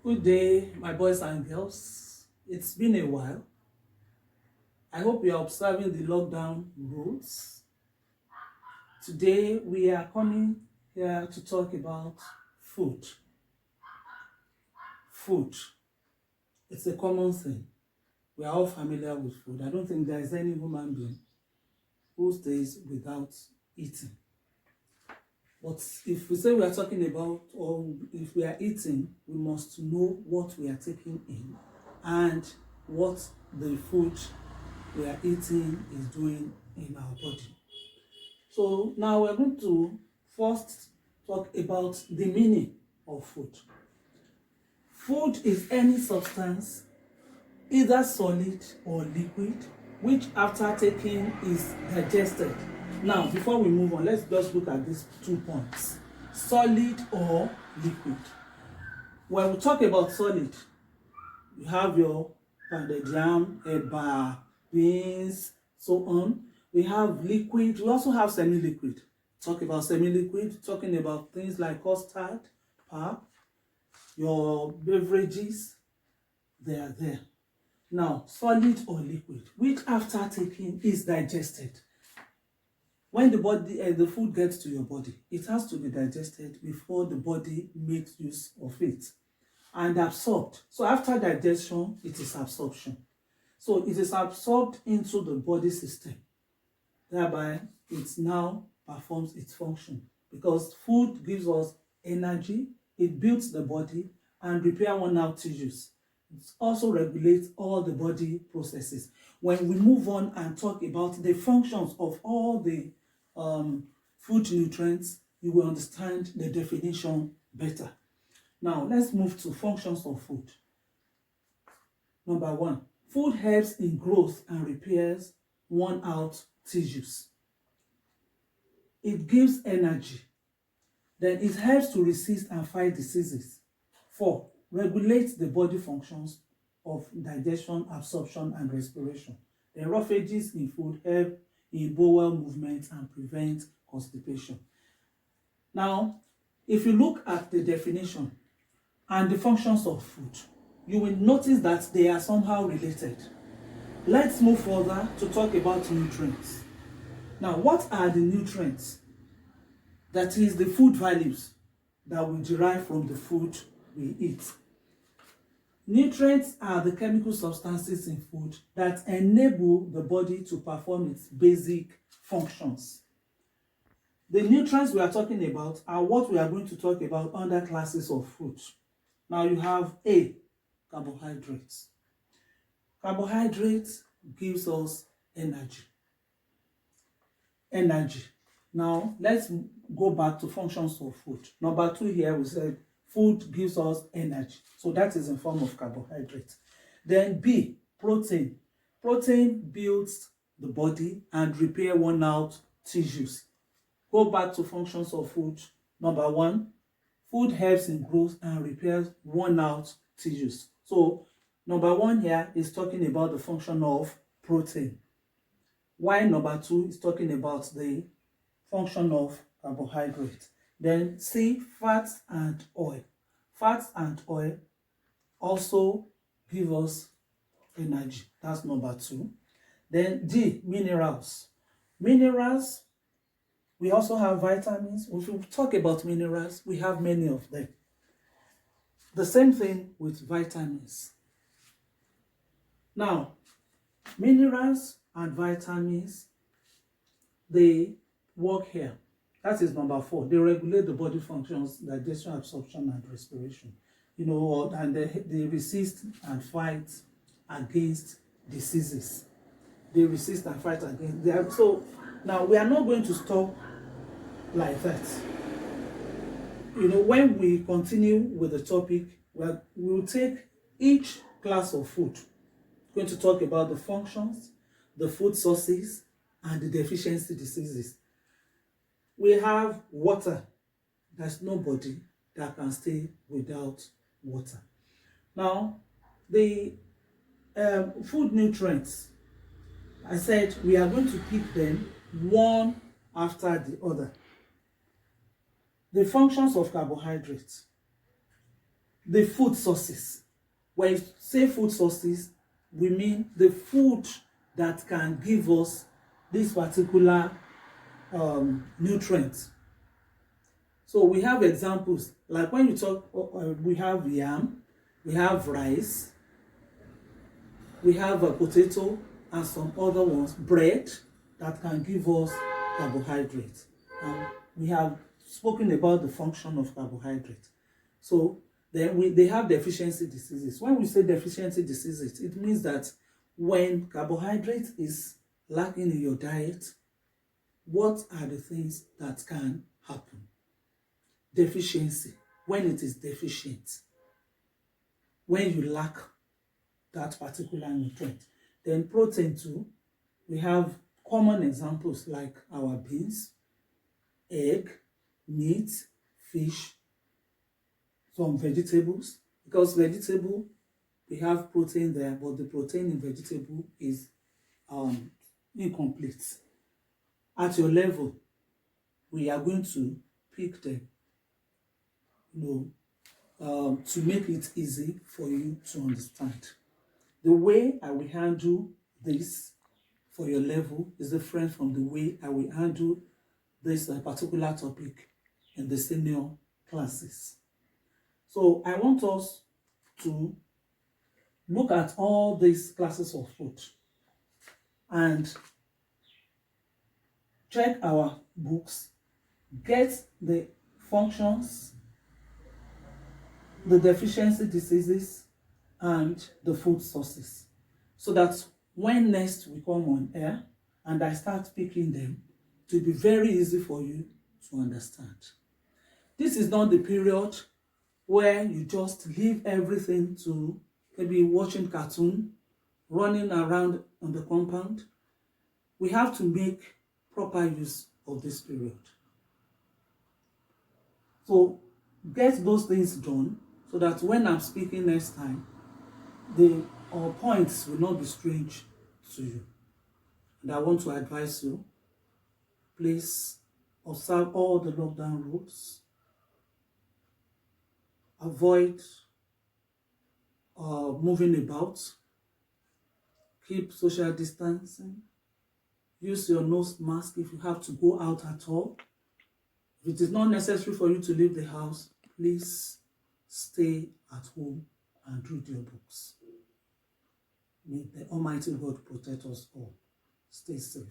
Good day, my boys and girls. It's been a while. I hope you are observing the lockdown rules. Today, we are coming here to talk about food. Food. It's a common thing. We are all familiar with food. I don't think there is any human being who stays without eating. But if we say we are talking about, or if we are eating, we must know what we are taking in and what the food we are eating is doing in our body. So now we're going to first talk about the meaning of food. Food is any substance, either solid or liquid, which after taking is digested. Now, before we move on, let's just look at these 2 points. Solid or liquid. When we talk about solid, you have your pounded yam, eba, beans, so on. We have liquid. We also have semi-liquid. Talk about semi-liquid, talking about things like custard, pap, your beverages, they are there. Now, solid or liquid, which after taking is digested. When the food gets to your body, it has to be digested before the body makes use of it and absorbed. So after digestion, it is absorption. So it is absorbed into the body system. Thereby, it now performs its function because food gives us energy, it builds the body and repair worn out tissues. It also regulates all the body processes. When we move on and talk about the functions of all the food nutrients, you will understand the definition better. Now, let's move to functions of food. Number 1, food helps in growth and repairs worn out tissues. It gives energy. Then it helps to resist and fight diseases. 4, regulates the body functions of digestion, absorption, and respiration. The roughages in food help in bowel movement and prevent constipation. Now, if you look at the definition and the functions of food, you will notice that they are somehow related. Let's move further to talk about nutrients. Now, what are the nutrients? That is the food values that we derive from the food we eat. Nutrients are the chemical substances in food that enable the body to perform its basic functions. The nutrients we are talking about are what we are going to talk about under classes of food. Now you have A, carbohydrates. Carbohydrates gives us energy. Energy. Now let's go back to functions of food. Number 2 here, we said food gives us energy. So that is in form of carbohydrates. Then B, protein. Protein builds the body and repair worn out tissues. Go back to functions of food. Number 1, food helps in growth and repairs worn out tissues. So number 1 here is talking about the function of protein, while number 2 is talking about the function of carbohydrate. Then C, fats and oil. Fats and oil also give us energy. That's number 2. Then D, minerals. Minerals, we also have vitamins. If we talk about minerals, we have many of them. The same thing with vitamins. Now, minerals and vitamins, they work here. That is number 4. They regulate the body functions, digestion, absorption, and respiration. And they resist and fight against diseases. They resist and fight against them. So now we are not going to stop like that. When we continue with the topic, we will take each class of food. We're going to talk about the functions, the food sources, and the deficiency diseases. We have water. There's nobody that can stay without water. Now, the food nutrients, I said we are going to pick them one after the other. The functions of carbohydrates. the food sources. When you say food sources, we mean the food that can give us this particular nutrient. So we have examples, like when you talk, we have yam, we have rice, we have a potato, and some other ones, bread, that can give us carbohydrates. And we have spoken about the function of carbohydrate. So then they have deficiency diseases. When we say deficiency diseases, it means that when carbohydrate is lacking in your diet, what are the things that can happen? Deficiency, when it is deficient, when you lack that particular nutrient. Then protein too, we have common examples like our beans, egg, meat, fish, some vegetables, because vegetable, we have protein there, but the protein in vegetable is incomplete. At your level, we are going to pick them, to make it easy for you to understand. The way I will handle this for your level is different from the way I will handle this particular topic in the senior classes. So I want us to look at all these classes of food and check our books, get the functions, the deficiency diseases, and the food sources, so that when next we come on air and I start picking them, it will be very easy for you to understand. This is not the period where you just leave everything to maybe watching cartoon, running around on the compound. We have to make proper use of this period. So get those things done so that when I'm speaking next time, the points will not be strange to you. And I want to advise you, please observe all the lockdown rules. Avoid moving about. Keep social distancing. Use your nose mask if you have to go out at all. If it is not necessary for you to leave the house, please stay at home and read your books. May the Almighty God protect us all. Stay safe.